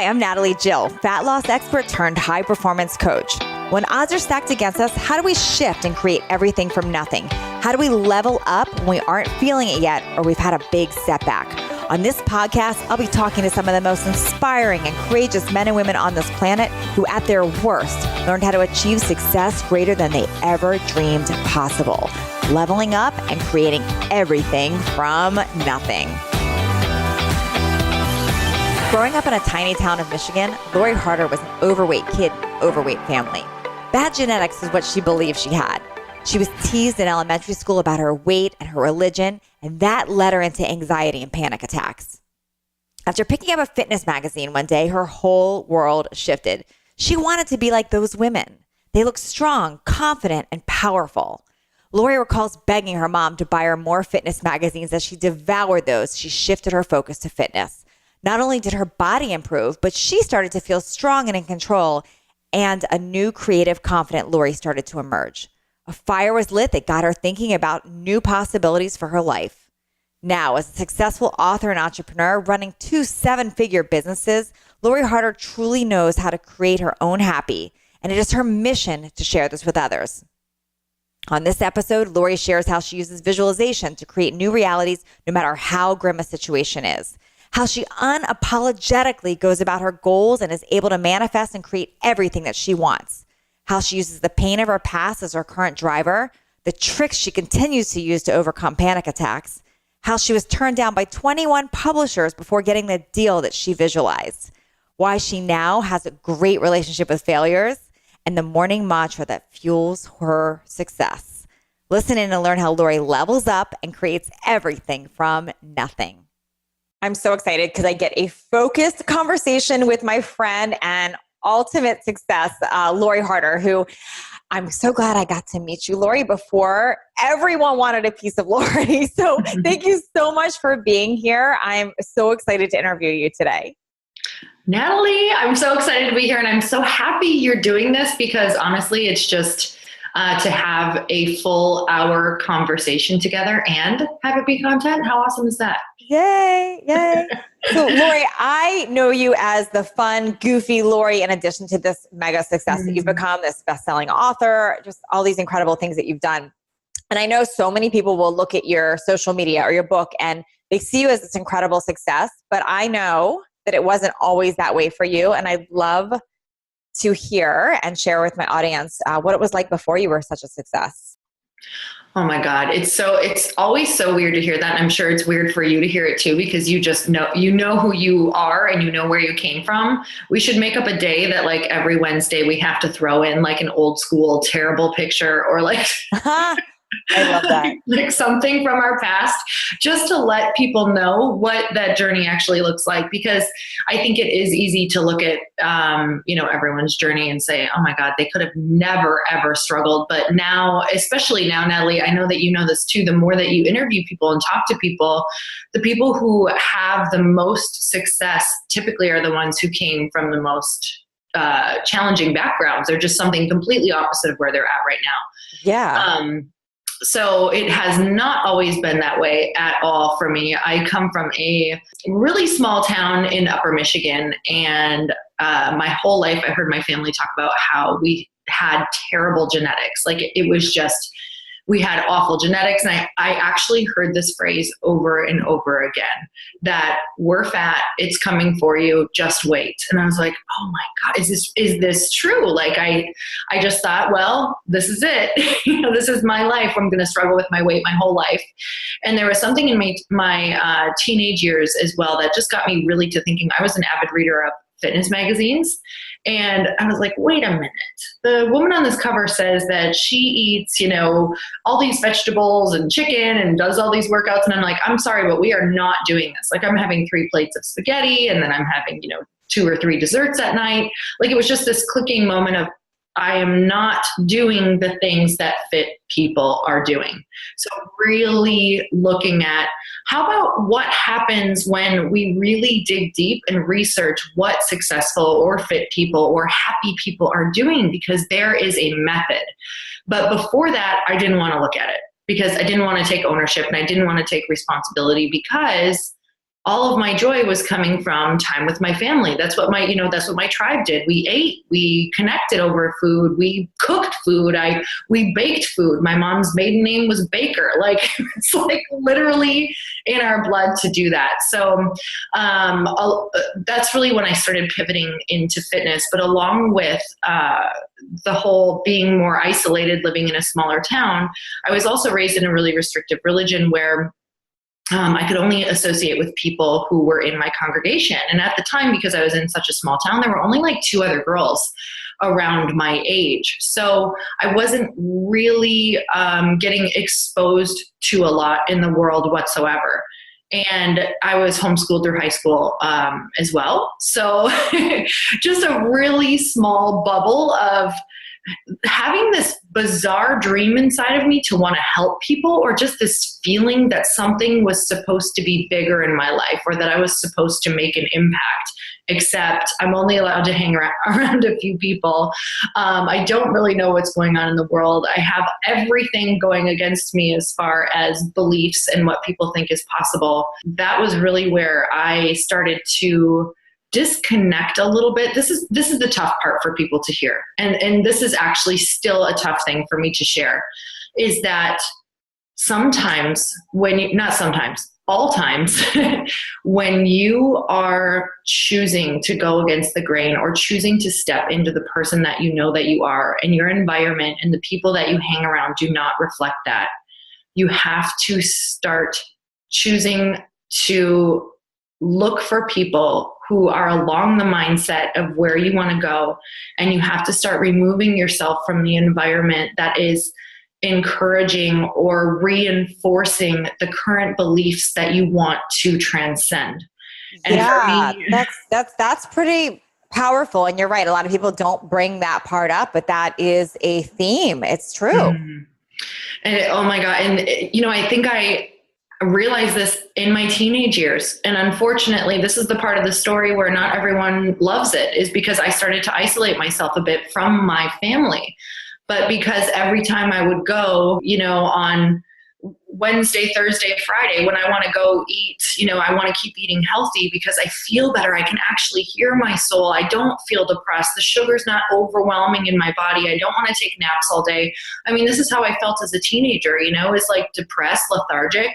Hi, I'm Natalie Jill, fat loss expert turned high performance coach. When odds are stacked against us, how do we shift and create everything from nothing? How do we level up when we aren't feeling it yet or we've had a big setback? On this podcast, I'll be talking to some of the most inspiring and courageous men and women on this planet who at their worst learned how to achieve success greater than they ever dreamed possible, leveling up and creating everything from nothing. Growing up in a tiny town of Michigan, Lori Harder was an overweight kid in an overweight family. Bad genetics is what she believed she had. She was teased in elementary school about her weight and her religion, and that led her into anxiety and panic attacks. After picking up a fitness magazine one day, her whole world shifted. She wanted to be like those women. They looked strong, confident, and powerful. Lori recalls begging her mom to buy her more fitness magazines. As she devoured those, she shifted her focus to fitness. Not only did her body improve, but she started to feel strong and in control, and a new creative, confident Lori started to emerge. A fire was lit that got her thinking about new possibilities for her life. Now, as a successful author and entrepreneur running 2 7-figure businesses, Lori Harder truly knows how to create her own happy, and it is her mission to share this with others. On this episode, Lori shares how she uses visualization to create new realities no matter how grim a situation is. How she unapologetically goes about her goals and is able to manifest and create everything that she wants. How she uses the pain of her past as her current driver, the tricks she continues to use to overcome panic attacks, how she was turned down by 21 publishers before getting the deal that she visualized, why she now has a great relationship with failures, and the morning mantra that fuels her success. Listen in and learn how Lori levels up and creates everything from nothing. I'm so excited because I get a focused conversation with my friend and ultimate success, Lori Harder, who I'm so glad I got to meet you, Lori, before everyone wanted a piece of Lori. So thank you so much for being here. I'm so excited to interview you today. Natalie, I'm so excited to be here, and I'm so happy you're doing this because honestly, it's just to have a full hour conversation together and have it be content. How awesome is that? Yay, yay. So Lori, I know you as the fun, goofy Lori, in addition to this mega success that you've become, this best-selling author, just all these incredible things that you've done. And I know so many people will look at your social media or your book and they see you as this incredible success, but I know that it wasn't always that way for you. And I'd love to hear and share with my audience what it was like before you were such a success. Oh my God. It's always so weird to hear that. I'm sure it's weird for you to hear it too, because you just know, who you are and you know where you came from. We should make up a day that like every Wednesday we have to throw in like an old school terrible picture or like I love that. like something from our past, just to let people know what that journey actually looks like. Because I think it is easy to look at, everyone's journey and say, oh my God, they could have never, ever struggled. But now, especially now, Natalie, I know that you know this too, the more that you interview people and talk to people, the people who have the most success typically are the ones who came from the most challenging backgrounds. They're just something completely opposite of where they're at right now. Yeah. So it has not always been that way at all for me. I come from a really small town in Upper Michigan, and my whole life I heard my family talk about how we had terrible genetics. Like it was just, we had awful genetics. And I actually heard this phrase over and over again, that we're fat, it's coming for you, just wait. And I was like, oh my God, is this true? Like I just thought, well, this is it. This is my life. I'm going to struggle with my weight my whole life. And there was something in my teenage years as well that just got me really to thinking. I was an avid reader of fitness magazines. And I was like, wait a minute. The woman on this cover says that she eats, all these vegetables and chicken and does all these workouts. And I'm like, I'm sorry, but we are not doing this. Like I'm having 3 plates of spaghetti and then I'm having, 2 or 3 desserts at night. Like it was just this clicking moment of, I am not doing the things that fit people are doing. So really looking at how about what happens when we really dig deep and research what successful or fit people or happy people are doing, because there is a method. But before that, I didn't want to look at it because I didn't want to take ownership and I didn't want to take responsibility because all of my joy was coming from time with my family. That's what that's what my tribe did. We ate, we connected over food, we cooked food, we baked food. My mom's maiden name was Baker. Like, it's like literally in our blood to do that. So that's really when I started pivoting into fitness. But along with the whole being more isolated, living in a smaller town, I was also raised in a really restrictive religion where I could only associate with people who were in my congregation. And at the time, because I was in such a small town, there were only like 2 other girls around my age. So I wasn't really getting exposed to a lot in the world whatsoever. And I was homeschooled through high school as well. So just a really small bubble of having this bizarre dream inside of me to want to help people, or just this feeling that something was supposed to be bigger in my life, or that I was supposed to make an impact, except I'm only allowed to hang around a few people. I don't really know what's going on in the world. I have everything going against me as far as beliefs and what people think is possible. That was really where I started to disconnect a little bit. This is the tough part for people to hear. And this is actually still a tough thing for me to share, is that sometimes all times, when you are choosing to go against the grain, or choosing to step into the person that you know that you are, and your environment and the people that you hang around do not reflect that, you have to start choosing to look for people who are along the mindset of where you want to go. And you have to start removing yourself from the environment that is encouraging or reinforcing the current beliefs that you want to transcend. And yeah, for me, that's pretty powerful. And you're right. A lot of people don't bring that part up, but that is a theme. It's true. Mm-hmm. And oh my God. And I think I realized this in my teenage years. And unfortunately, this is the part of the story where not everyone loves it, is because I started to isolate myself a bit from my family. But because every time I would go, on Wednesday, Thursday, Friday, when I want to go eat, I want to keep eating healthy because I feel better. I can actually hear my soul. I don't feel depressed. The sugar's not overwhelming in my body. I don't want to take naps all day. I mean, this is how I felt as a teenager, is like depressed, lethargic,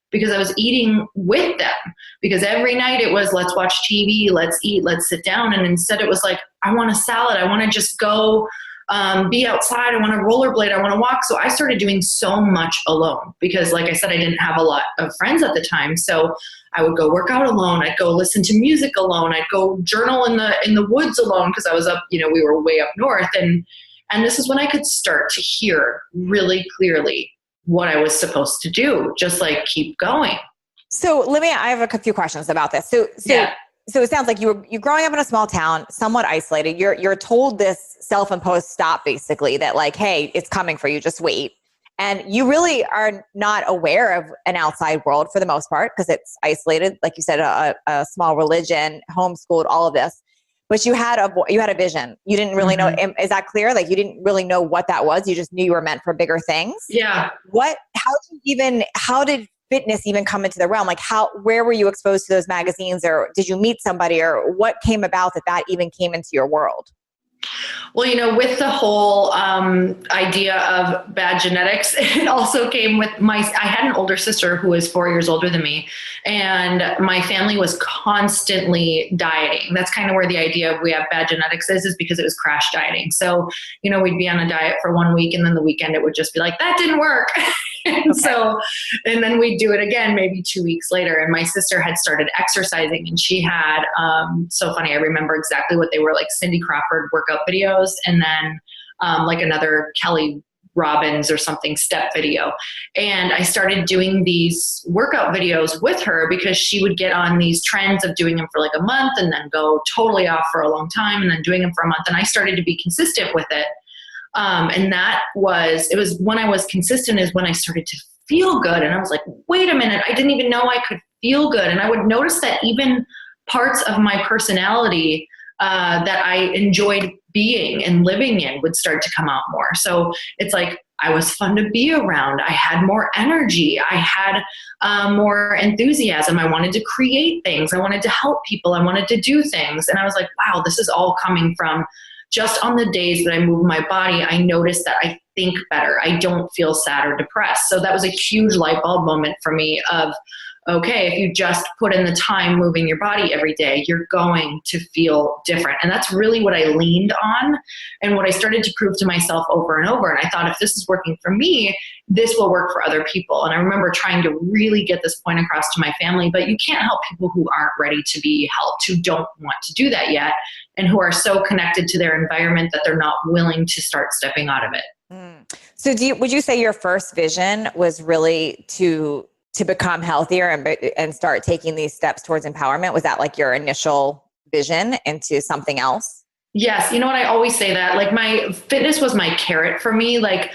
because I was eating with them. Because every night it was, let's watch TV, let's eat, let's sit down. And instead it was like, I want a salad. I want to just go be outside. I want to rollerblade. I want to walk. So I started doing so much alone because, like I said, I didn't have a lot of friends at the time. So I would go work out alone. I'd go listen to music alone. I'd go journal in the woods alone because I was up, we were way up north. And this is when I could start to hear really clearly what I was supposed to do, just like keep going. So I have a few questions about this. So it sounds like you're growing up in a small town, somewhat isolated. You're told this self-imposed stop, basically, that like, hey, it's coming for you, just wait. And you really are not aware of an outside world for the most part, because it's isolated, like you said, a small religion, homeschooled, all of this. But you had a vision. You didn't really know. Is that clear? Like, you didn't really know what that was. You just knew you were meant for bigger things. Yeah. How did fitness even come into the realm? Like, where were you exposed to those magazines, or did you meet somebody, or what came about that even came into your world? Well, with the whole idea of bad genetics, it also came with I had an older sister who was 4 years older than me, and my family was constantly dieting. That's kind of where the idea of we have bad genetics is because it was crash dieting. So, we'd be on a diet for 1 week, and then the weekend it would just be like, that didn't work. And then we'd do it again, maybe 2 weeks later. And my sister had started exercising, and she had, so funny, I remember exactly what they were, like Cindy Crawford workout videos, and then like another Kelly Robbins or something step video. And I started doing these workout videos with her because she would get on these trends of doing them for like a month and then go totally off for a long time and then doing them for a month. And I started to be consistent with it. And it was when I was consistent is when I started to feel good. And I was like, wait a minute, I didn't even know I could feel good. And I would notice that even parts of my personality that I enjoyed being and living in would start to come out more. So it's like I was fun to be around. I had more energy. I had more enthusiasm. I wanted to create things. I wanted to help people. I wanted to do things. And I was like, wow, this is all coming from just on the days that I move my body. I noticed that I think better. I don't feel sad or depressed. So that was a huge light bulb moment for me of, okay, if you just put in the time moving your body every day, you're going to feel different. And that's really what I leaned on and what I started to prove to myself over and over. And I thought, if this is working for me, this will work for other people. And I remember trying to really get this point across to my family, but you can't help people who aren't ready to be helped, who don't want to do that yet, and who are so connected to their environment that they're not willing to start stepping out of it. So would you say your first vision was really to become healthier and start taking these steps towards empowerment? Was that like your initial vision into something else? Yes. You know what? I always say that, like, my fitness was my carrot for me. Like,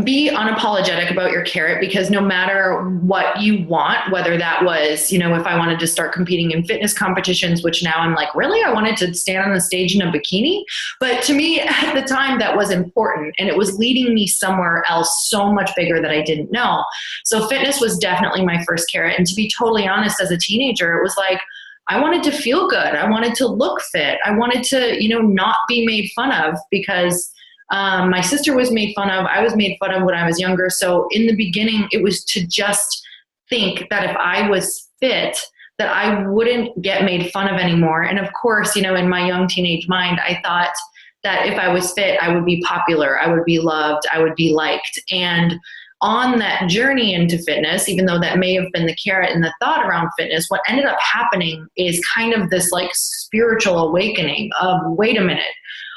be unapologetic about your carrot, because no matter what you want, whether that was, you know, if I wanted to start competing in fitness competitions, which now I'm like, really, I wanted to stand on the stage in a bikini. But to me at the time, that was important, and it was leading me somewhere else so much bigger that I didn't know. So fitness was definitely my first carrot. And to be totally honest, as a teenager, it was like, I wanted to feel good. I wanted to look fit. I wanted to, you know, not be made fun of, because my sister was made fun of. I was made fun of when I was younger. So in the beginning, it was to just think that if I was fit, that I wouldn't get made fun of anymore. And of course, you know, in my young teenage mind, I thought that if I was fit, I would be popular, I would be loved, I would be liked. And on that journey into fitness, even though that may have been the carrot and the thought around fitness, what ended up happening is kind of this like spiritual awakening of, wait a minute,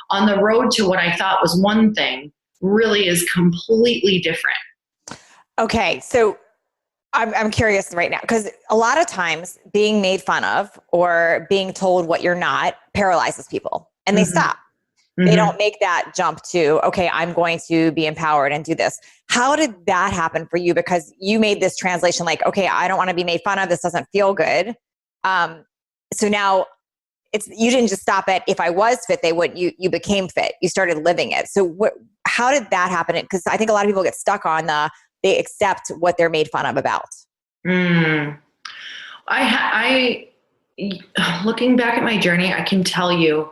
on the road to what I thought was one thing really is completely different. Okay. So I'm curious right now, because a lot of times being made fun of or being told what you're not paralyzes people, and they stop. They don't make that jump to, okay, I'm going to be empowered and do this. How did that happen for you? Because you made this translation like, okay, I don't want to be made fun of. This doesn't feel good. So now you didn't just stop at, if I was fit, they wouldn't. You became fit. You started living it. So how did that happen? Because I think a lot of people get stuck on they accept what they're made fun of about. I looking back at my journey, I can tell you,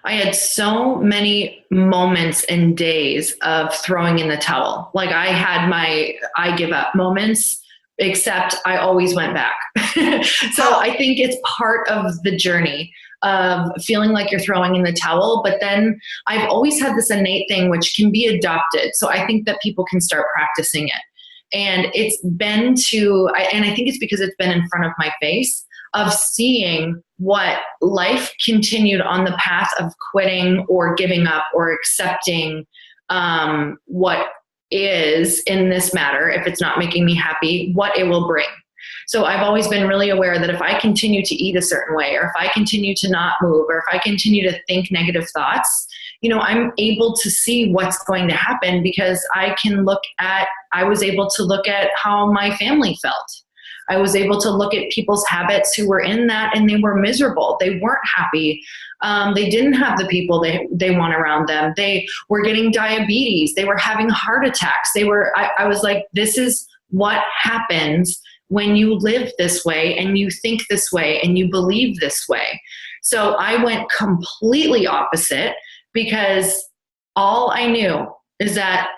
I had so many moments and days of throwing in the towel. Like, I had my I give up moments, except I always went back. So I think it's part of the journey of feeling like you're throwing in the towel. But then I've always had this innate thing which can be adopted. So I think that people can start practicing it. And it's been and I think it's because it's been in front of my face, of seeing what life continued on the path of quitting or giving up or accepting what is in this matter, if it's not making me happy, what it will bring. So I've always been really aware that if I continue to eat a certain way, or if I continue to not move, or if I continue to think negative thoughts, you know, I'm able to see what's going to happen, because I was able to look at how my family felt. I was able to look at people's habits who were in that, and they were miserable. They weren't happy. They didn't have the people they want around them. They were getting diabetes. They were having heart attacks. I was like, this is what happens when you live this way and you think this way and you believe this way. So I went completely opposite, because all I knew is that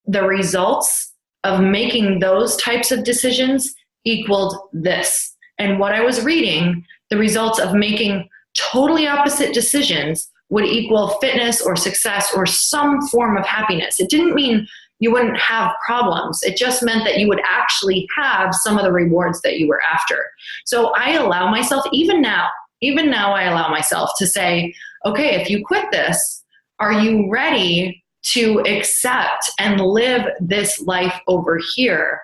the results of making those types of decisions equaled this. And what I was reading, the results of making totally opposite decisions would equal fitness or success or some form of happiness. It didn't mean you wouldn't have problems. It just meant that you would actually have some of the rewards that you were after. So I allow myself, even now I allow myself to say, okay, if you quit this, are you ready to accept and live this life over here?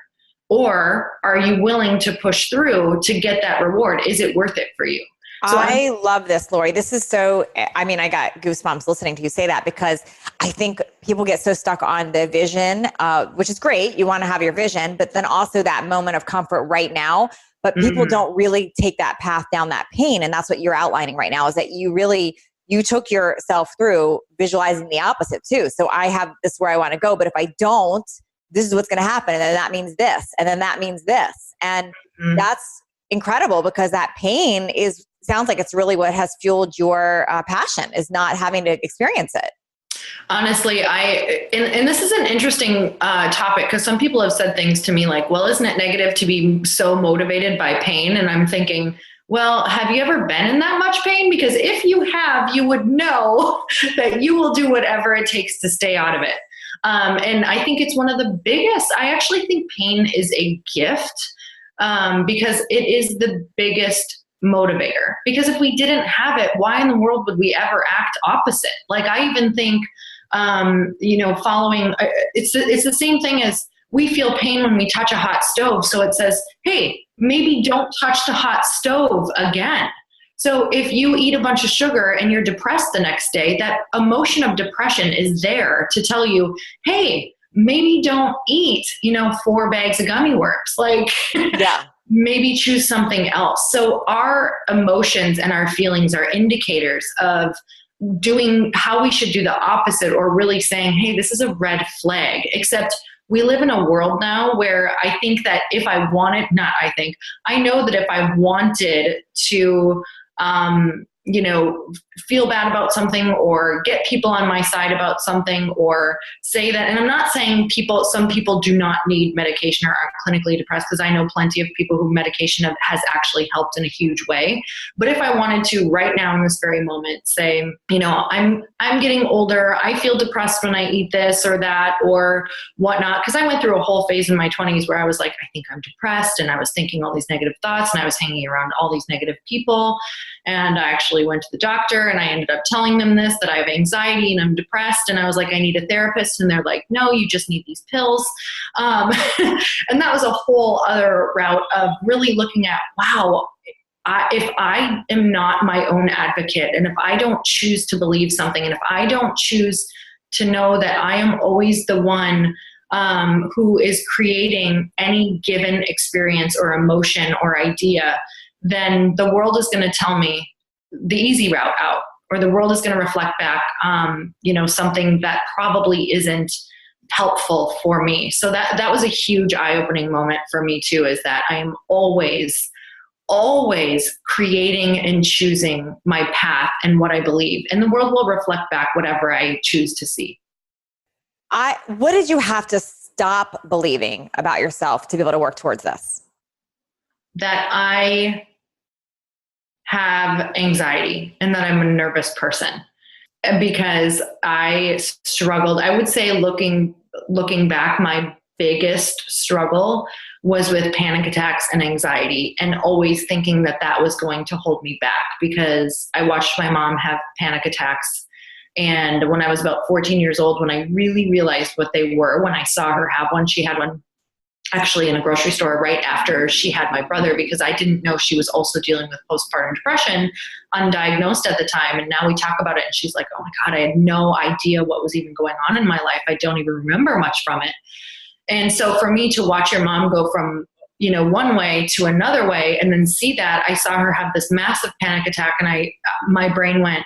Or are you willing to push through to get that reward? Is it worth it for you? So I love this, Lori. This is I got goosebumps listening to you say that, because I think people get so stuck on the vision, which is great. You want to have your vision, but then also that moment of comfort right now. But people don't really take that path down that pain. And that's what you're outlining right now, is that you really you took yourself through visualizing the opposite too. So I have this where I want to go, but if I don't, this is what's going to happen. And then that means this. And then that means this. And that's incredible because that pain sounds like it's really what has fueled your passion, is not having to experience it. Honestly, and this is an interesting topic because some people have said things to me like, well, isn't it negative to be so motivated by pain? And I'm thinking, well, have you ever been in that much pain? Because if you have, you would know that you will do whatever it takes to stay out of it. And I think it's one of the biggest, I actually think pain is a gift because it is the biggest motivator. Because if we didn't have it, why in the world would we ever act opposite? Like I even think, following, it's the same thing as we feel pain when we touch a hot stove. So it says, hey, maybe don't touch the hot stove again. So if you eat a bunch of sugar and you're depressed the next day, that emotion of depression is there to tell you, hey, maybe don't eat, 4 bags of gummy worms. Like, yeah. Maybe choose something else. So our emotions and our feelings are indicators of doing how we should do the opposite, or really saying, hey, this is a red flag. Except we live in a world now where I think that if I wanted, I know that if I wanted to, feel bad about something or get people on my side about something or say that, and I'm not saying some people do not need medication or are clinically depressed, because I know plenty of people who medication has actually helped in a huge way. But if I wanted to right now in this very moment say, I'm getting older, I feel depressed when I eat this or that or whatnot, because I went through a whole phase in my 20s where I was like, I think I'm depressed, and I was thinking all these negative thoughts, and I was hanging around all these negative people. And I actually went to the doctor and I ended up telling them that I have anxiety and I'm depressed. And I was like, I need a therapist. And they're like, no, you just need these pills. And that was a whole other route of really looking at, wow, if I am not my own advocate, and if I don't choose to believe something, and if I don't choose to know that I am always the one who is creating any given experience or emotion or idea, then the world is going to tell me the easy route out, or the world is going to reflect back, something that probably isn't helpful for me. So that was a huge eye-opening moment for me too, is that I am always creating and choosing my path and what I believe, and the world will reflect back whatever I choose to see. What did you have to stop believing about yourself to be able to work towards this? That I have anxiety and that I'm a nervous person, because I struggled. I would say looking back, my biggest struggle was with panic attacks and anxiety, and always thinking that was going to hold me back, because I watched my mom have panic attacks. And when I was about 14 years old, when I really realized what they were, when I saw her have one, she had one actually in a grocery store right after she had my brother, because I didn't know she was also dealing with postpartum depression, undiagnosed at the time. And now we talk about it and she's like, oh my God, I had no idea what was even going on in my life. I don't even remember much from it. And so for me to watch your mom go from, one way to another way, and then see that, I saw her have this massive panic attack, and my brain went,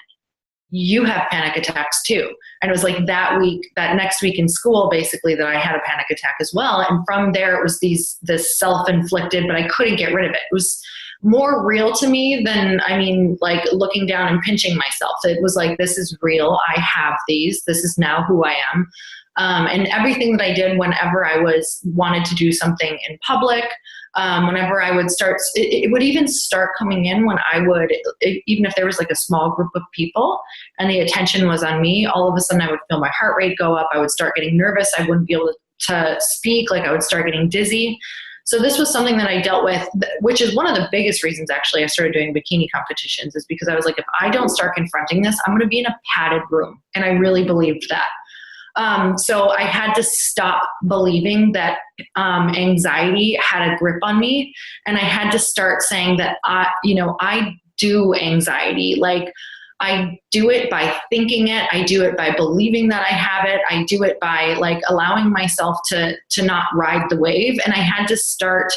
you have panic attacks too. And it was like that next week in school, basically, that I had a panic attack as well. And from there, it was this self-inflicted, but I couldn't get rid of it. It was more real to me than, like looking down and pinching myself. It was like, this is real. I have these. This is now who I am. And everything that I did whenever I wanted to do something in public, whenever I would start, it would even start coming in when even if there was like a small group of people and the attention was on me, all of a sudden I would feel my heart rate go up. I would start getting nervous. I wouldn't be able to speak. Like I would start getting dizzy. So this was something that I dealt with, which is one of the biggest reasons actually I started doing bikini competitions, is because I was like, if I don't start confronting this, I'm going to be in a padded room. And I really believed that. So I had to stop believing that anxiety had a grip on me. And I had to start saying that, I do anxiety. Like I do it by thinking it. I do it by believing that I have it. I do it by like allowing myself to not ride the wave. And I had to start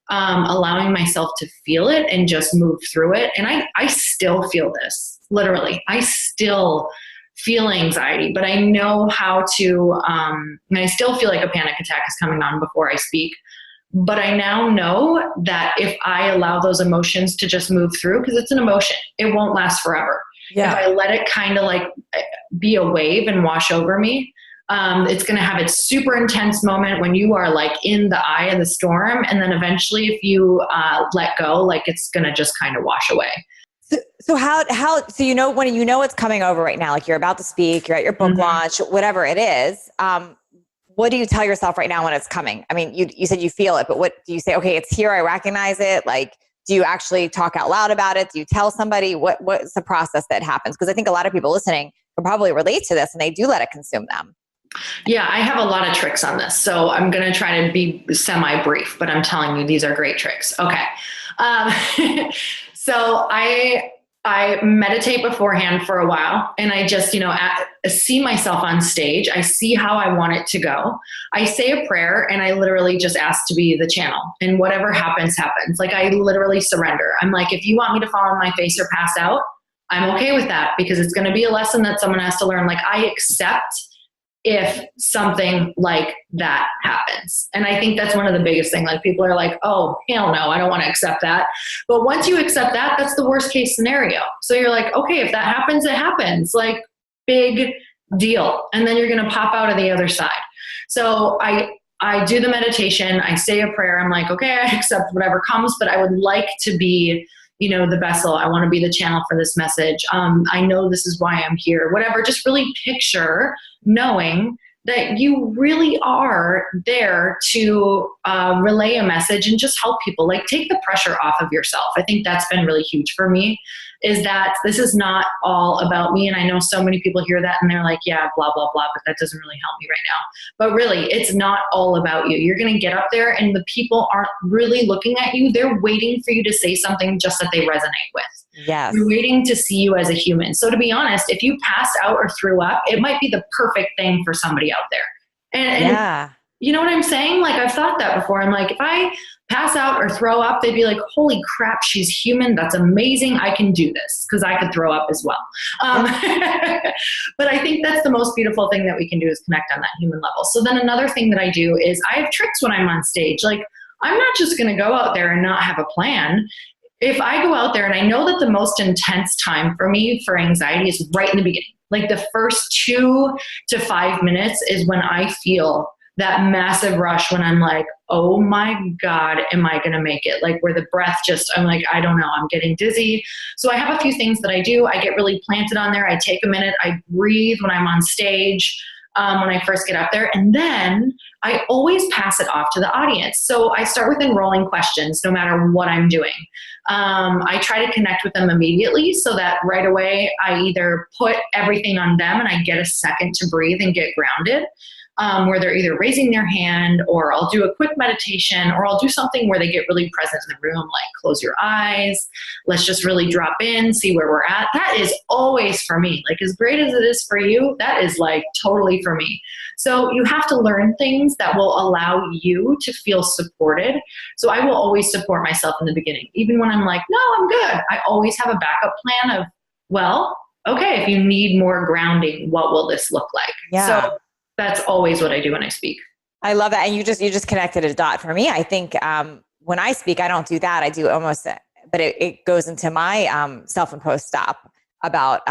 allowing myself to feel it and just move through it. And I still feel this. literally. I still feel anxiety, but I know how to, and I still feel like a panic attack is coming on before I speak. But I now know that if I allow those emotions to just move through, because it's an emotion, it won't last forever. Yeah. If I let it kind of like be a wave and wash over me, it's going to have its super intense moment when you are like in the eye of the storm. And then eventually if you let go, like it's going to just kind of wash away. So so when you know it's coming over right now, like you're about to speak, you're at your book launch, whatever it is, what do you tell yourself right now when it's coming? I mean, you said you feel it, but what do you say? Okay, it's here. I recognize it. Like, do you actually talk out loud about it? Do you tell somebody? What's the process that happens? Because I think a lot of people listening will probably relate to this and they do let it consume them. Yeah, I have a lot of tricks on this. So I'm going to try to be semi-brief, but I'm telling you, these are great tricks. Okay. So I meditate beforehand for a while, and I just, see myself on stage. I see how I want it to go. I say a prayer, and I literally just ask to be the channel, and whatever happens, happens. Like I literally surrender. I'm like, if you want me to fall on my face or pass out, I'm okay with that, because it's going to be a lesson that someone has to learn. Like I accept if something like that happens. And I think that's one of the biggest things. Like people are like, oh, hell no, I don't want to accept that. But once you accept that, that's the worst case scenario. So you're like, okay, if that happens, it happens. Like big deal. And then you're going to pop out of the other side. So I do the meditation. I say a prayer. I'm like, okay, I accept whatever comes, but I would like to be the vessel. I want to be the channel for this message. I know this is why I'm here, whatever. Just really picture knowing that you really are there to relay a message and just help people. Like take the pressure off of yourself. I think that's been really huge for me, is that this is not all about me. And I know so many people hear that and they're like, yeah, blah, blah, blah, but that doesn't really help me right now. But really, it's not all about you. You're going to get up there and the people aren't really looking at you. They're waiting for you to say something just that they resonate with. Yes. They're waiting to see you as a human. So to be honest, if you passed out or threw up, it might be the perfect thing for somebody out there. And yeah. You know what I'm saying? Like I've thought that before. I'm like, if I pass out or throw up, they'd be like, holy crap, she's human. That's amazing. I can do this, because I could throw up as well. But I think that's the most beautiful thing that we can do, is connect on that human level. So then another thing that I do is I have tricks when I'm on stage. Like I'm not just going to go out there and not have a plan. If I go out there and I know that the most intense time for me for anxiety is right in the beginning, like the first 2 to 5 minutes is when I feel that massive rush, when I'm like, oh my God, am I going to make it? Like where the breath I'm like, I don't know, I'm getting dizzy. So I have a few things that I do. I get really planted on there. I take a minute, I breathe when I'm on stage, when I first get up there. And then I always pass it off to the audience. So I start with enrolling questions, no matter what I'm doing. I try to connect with them immediately, so that right away I either put everything on them and I get a second to breathe and get grounded. Where they're either raising their hand, or I'll do a quick meditation, or I'll do something where they get really present in the room, like close your eyes. Let's just really drop in, see where we're at. That is always for me. Like as great as it is for you, that is like totally for me. So you have to learn things that will allow you to feel supported. So I will always support myself in the beginning. Even when I'm like, no, I'm good. I always have a backup plan of, well, okay, if you need more grounding, what will this look like? Yeah. So that's always what I do when I speak. I love that. And you just connected a dot for me. I think when I speak, I don't do that. I do almost, but it goes into my self-imposed stop about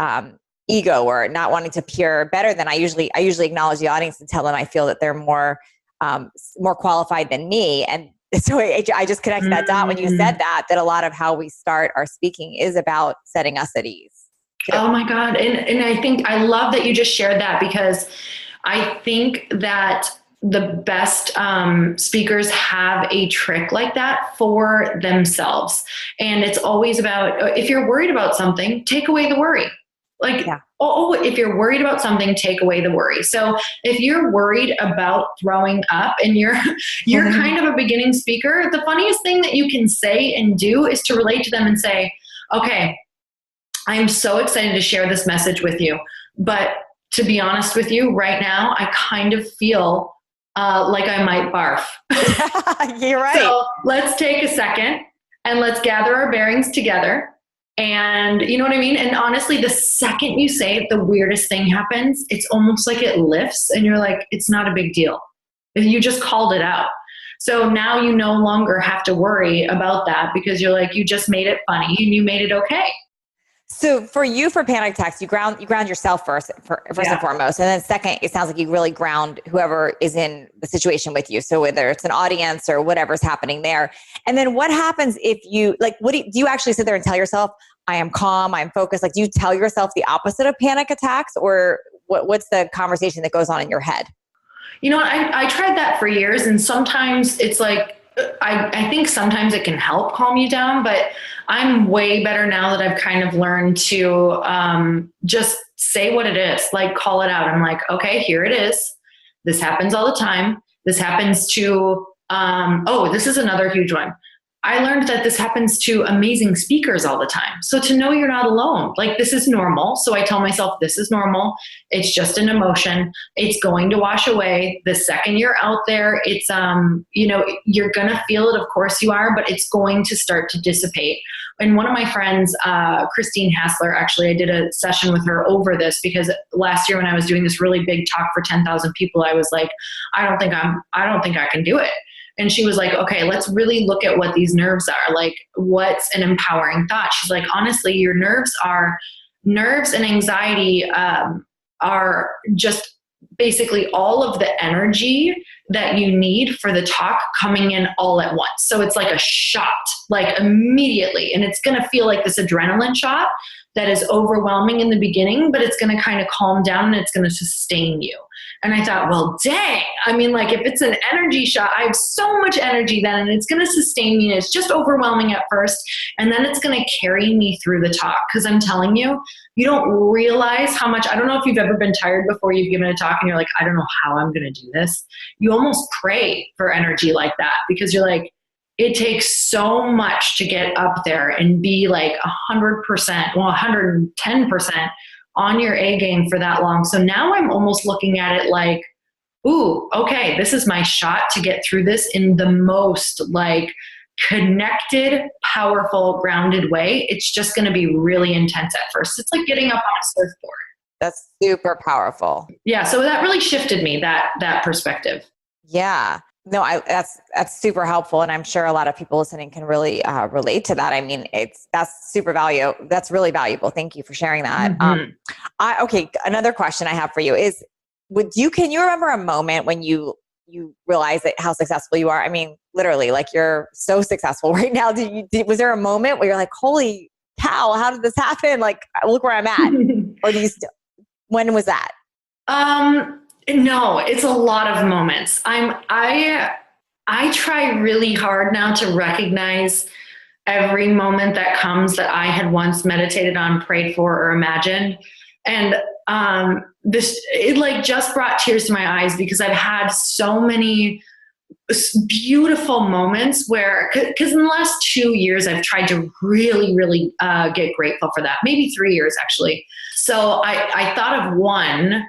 ego, or not wanting to appear better than I usually acknowledge the audience and tell them I feel that they're more qualified than me. And so I just connected that dot when you said that a lot of how we start our speaking is about setting us at ease. Oh my God. And I think I love that you just shared that, because I think that the best speakers have a trick like that for themselves. And it's always about, if you're worried about something, take away the worry. Like, if you're worried about something, take away the worry. So if you're worried about throwing up and you're kind of a beginning speaker, the funniest thing that you can say and do is to relate to them and say, okay, I'm so excited to share this message with you, but to be honest with you, right now, I kind of feel like I might barf. You're right. So let's take a second and let's gather our bearings together. And you know what I mean? And honestly, the second you say it, the weirdest thing happens. It's almost like it lifts and you're like, it's not a big deal. You just called it out. So now you no longer have to worry about that because you're like, you just made it funny and you made it okay. So for you, for panic attacks, you ground yourself first and foremost. And then second, it sounds like you really ground whoever is in the situation with you. So whether it's an audience or whatever's happening there. And then what happens if you, like, do you actually sit there and tell yourself, I am calm, I'm focused? Like, do you tell yourself the opposite of panic attacks, or what's the conversation that goes on in your head? You know what? I tried that for years, and sometimes it's like, I think sometimes it can help calm you down, but I'm way better now that I've kind of learned to just say what it is, like call it out. I'm like, okay, here it is. This happens all the time. This happens to, this is another huge one. I learned that this happens to amazing speakers all the time. So to know you're not alone, like this is normal. So I tell myself, this is normal. It's just an emotion. It's going to wash away. The second you're out there, it's, you're going to feel it. Of course you are, but it's going to start to dissipate. And one of my friends, Christine Hassler, actually, I did a session with her over this because last year when I was doing this really big talk for 10,000 people, I was like, I don't think I can do it. And she was like, okay, let's really look at what these nerves are. Like, what's an empowering thought? She's like, honestly, your nerves and anxiety are just basically all of the energy that you need for the talk coming in all at once. So it's like a shot, like immediately. And it's going to feel like this adrenaline shot that is overwhelming in the beginning, but it's going to kind of calm down and it's going to sustain you. And I thought, well, dang, I mean, like if it's an energy shot, I have so much energy then, and it's going to sustain me. And it's just overwhelming at first. And then it's going to carry me through the talk. Cause I'm telling you, you don't realize how much, I don't know if you've ever been tired before you've given a talk and you're like, I don't know how I'm going to do this. You almost pray for energy like that because you're like, it takes so much to get up there and be like 100%, 110% on your A game for that long. So now I'm almost looking at it like, ooh, okay, this is my shot to get through this in the most like connected, powerful, grounded way. It's just going to be really intense at first. It's like getting up on a surfboard. That's super powerful. Yeah. So that really shifted me, that perspective. Yeah. No, that's super helpful. And I'm sure a lot of people listening can really relate to that. I mean, that's really valuable. Thank you for sharing that. Mm-hmm. Okay. Another question I have for you is, can you remember a moment when you realize that how successful you are? I mean, literally, like you're so successful right now. Was there a moment where you're like, holy cow, how did this happen? Like, look where I'm at. Or when was that? No, it's a lot of moments. I try really hard now to recognize every moment that comes that I had once meditated on, prayed for, or imagined. And it like just brought tears to my eyes because I've had so many beautiful moments where, because in the last 2 years, I've tried to really, really get grateful for that. Maybe 3 years, actually. So I thought of one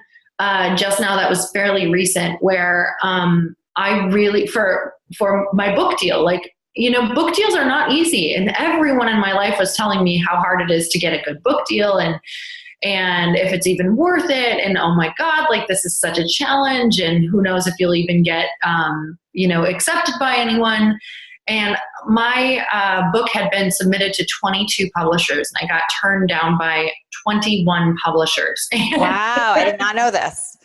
just now that was fairly recent where I really, for my book deal, like, book deals are not easy. And everyone in my life was telling me how hard it is to get a good book deal and if it's even worth it. And oh my God, like this is such a challenge. And who knows if you'll even get, accepted by anyone. And my book had been submitted to 22 publishers and I got turned down by 21 publishers. Wow, I did not know this.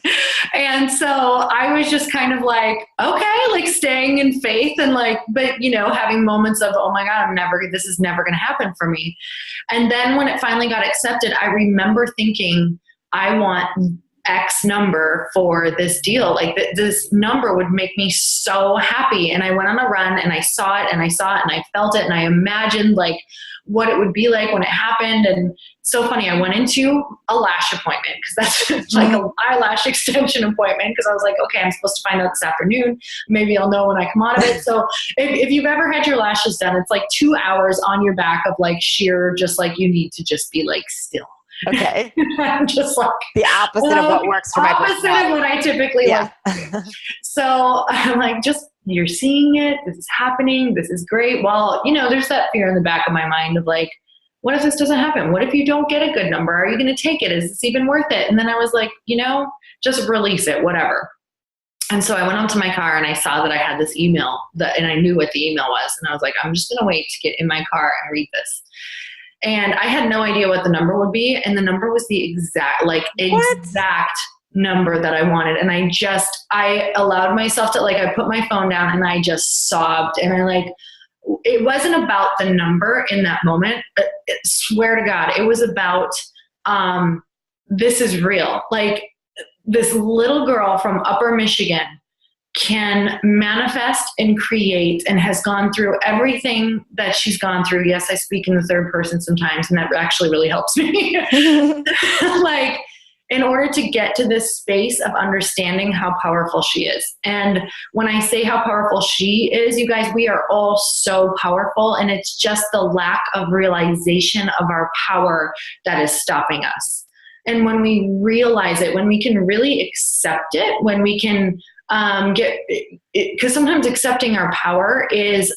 And so I was just kind of like, okay, like staying in faith and like, but having moments of, oh my God, this is never going to happen for me. And then when it finally got accepted, I remember thinking, I want X number for this deal. Like this number would make me so happy. And I went on a run and I saw it and I felt it and I imagined like what it would be like when it happened. And so funny, I went into a lash appointment because that's like an eyelash extension appointment because I was like, okay, I'm supposed to find out this afternoon. Maybe I'll know when I come out of it. So if you've ever had your lashes done, it's like 2 hours on your back of like sheer, just like you need to just be like still. Okay. I'm just like the opposite of what works for my opposite of what I typically like. So I'm like, just you're seeing it. This is happening. This is great. Well, there's that fear in the back of my mind of like, what if this doesn't happen? What if you don't get a good number? Are you going to take it? Is this even worth it? And then I was like, just release it, whatever. And so I went onto my car and I saw that I had this email and I knew what the email was. And I was like, I'm just going to wait to get in my car and read this. And I had no idea what the number would be. And the number was the exact number that I wanted. And I allowed myself to, I put my phone down and I just sobbed. And it wasn't about the number in that moment. I swear to God, it was about, this is real. This little girl from Upper Michigan can manifest and create and has gone through everything that she's gone through. Yes, I speak in the third person sometimes, and that actually really helps me. In order to get to this space of understanding how powerful she is. And when I say how powerful she is, you guys, we are all so powerful, and it's just the lack of realization of our power that is stopping us. And when we realize it, when we can really accept it, when we can because sometimes accepting our power is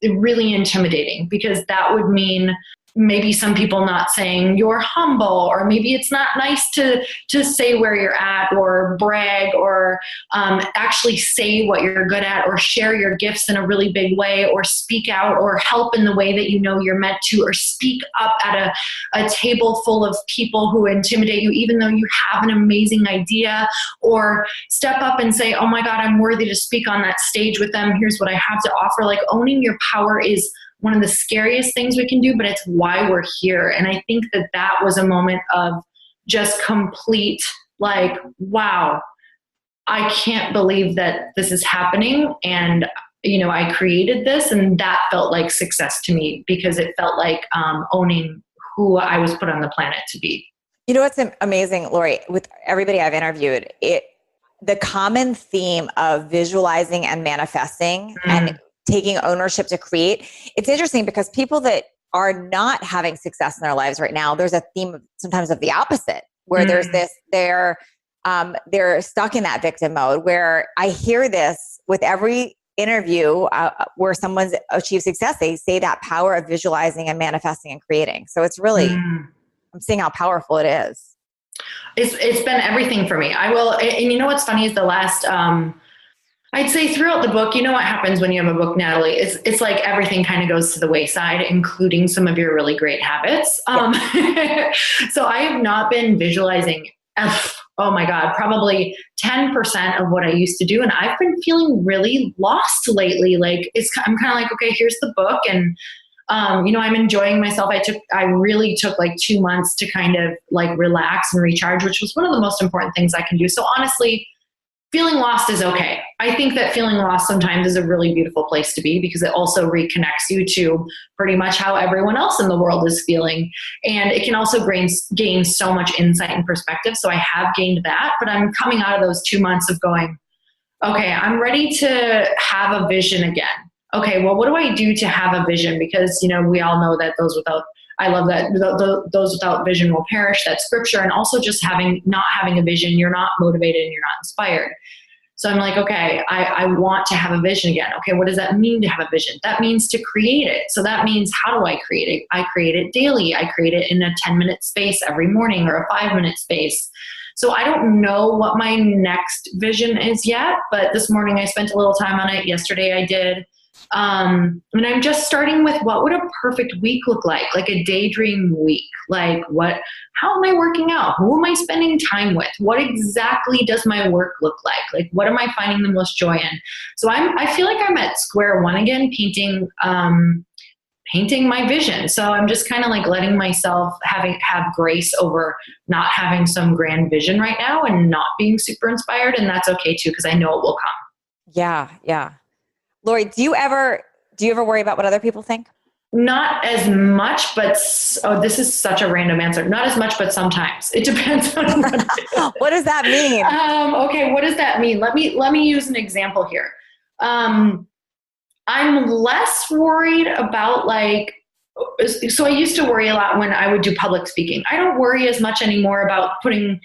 really intimidating, because that would mean maybe some people not saying you're humble, or maybe it's not nice to say where you're at or brag or actually say what you're good at or share your gifts in a really big way or speak out or help in the way that you're meant to, or speak up at a table full of people who intimidate you even though you have an amazing idea, or step up and say, oh my God, I'm worthy to speak on that stage with them. Here's what I have to offer. Owning your power is one of the scariest things we can do, but it's why we're here. And I think that was a moment of just complete, wow, I can't believe that this is happening. And, I created this, and that felt like success to me, because it felt like owning who I was put on the planet to be. You know what's amazing, Lori, with everybody I've interviewed, the common theme of visualizing and manifesting and taking ownership to create. It's interesting because people that are not having success in their lives right now, there's a theme sometimes of the opposite, where there's this, they're stuck in that victim mode, where I hear this with every interview where someone's achieved success. They say that power of visualizing and manifesting and creating. So it's really, I'm seeing how powerful it is. It's been everything for me. And you know what's funny is the last, I'd say throughout the book, you know what happens when you have a book, Natalie? It's like everything kind of goes to the wayside, including some of your really great habits. Yeah. So I have not been visualizing, oh my God, probably 10% of what I used to do. And I've been feeling really lost lately. I'm kind of like, okay, here's the book. And, I'm enjoying myself. I really took 2 months to kind of relax and recharge, which was one of the most important things I can do. So honestly, feeling lost is okay. I think that feeling lost sometimes is a really beautiful place to be, because it also reconnects you to pretty much how everyone else in the world is feeling. And it can also gain so much insight and perspective. So I have gained that, but I'm coming out of those 2 months of going, okay, I'm ready to have a vision again. Okay, well, what do I do to have a vision? Because, we all know that I love that those without vision will perish, that scripture. And also just not having a vision, you're not motivated and you're not inspired. So I'm like, okay, I want to have a vision again. Okay, what does that mean to have a vision? That means to create it. So that means, how do I create it? I create it daily. I create it in a 10-minute space every morning, or a 5-minute space. So I don't know what my next vision is yet, but this morning I spent a little time on it. Yesterday I did. And I'm just starting with, what would a perfect week look like a daydream week? How am I working out? Who am I spending time with? What exactly does my work look like? What am I finding the most joy in? So I feel like I'm at square one again, painting my vision. So I'm just kind of letting myself have grace over not having some grand vision right now and not being super inspired. And that's okay too, because I know it will come. Yeah. Yeah. Lori, do you ever worry about what other people think? Not as much, but this is such a random answer. Not as much, but sometimes. It depends on what does that mean? Okay, what does that mean? Let me use an example here. I'm less worried about so I used to worry a lot when I would do public speaking. I don't worry as much anymore about putting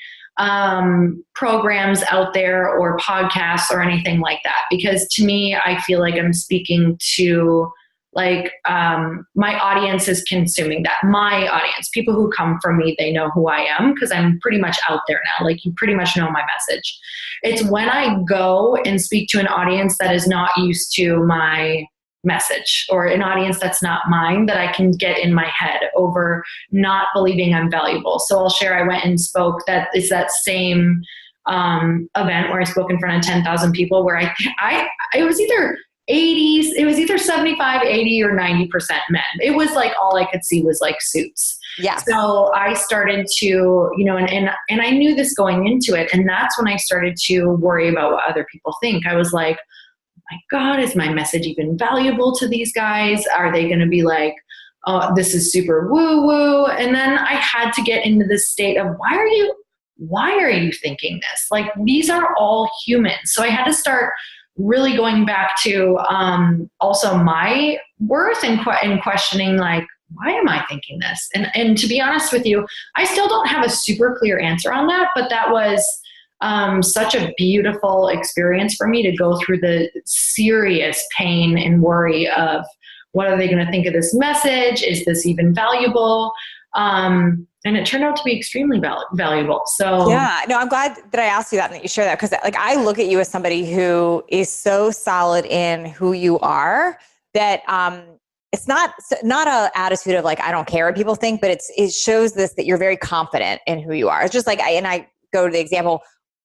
programs out there or podcasts or anything like that, because to me, I feel like I'm speaking to my audience is consuming that. My audience, people who come from me, they know who I am because I'm pretty much out there now. Like, you pretty much know my message. It's when I go and speak to an audience that is not used to my message, or an audience that's not mine, that I can get in my head over not believing I'm valuable. So I'll share, I went and spoke, that is that same event where I spoke in front of 10,000 people, where it was either 80s, it was either 75, 80 or 90% men. It was like, all I could see was like suits. Yeah. So I started to, and I knew this going into it. And that's when I started to worry about what other people think. I was like, my God, is my message even valuable to these guys? Are they going to be like, oh, this is super woo woo? And then I had to get into this state of, why are you thinking this? Like, these are all humans. So I had to start really going back to also my worth and questioning, like, why am I thinking this? And to be honest with you, I still don't have a super clear answer on that, but that was such a beautiful experience for me to go through the serious pain and worry of, what are they going to think of this message? Is this even valuable? And it turned out to be extremely valuable. So yeah, no, I'm glad that I asked you that and that you share that, because like, I look at you as somebody who is so solid in who you are that it's not a attitude of like, I don't care what people think, but it shows this, that you're very confident in who you are. It's just like, I go to the example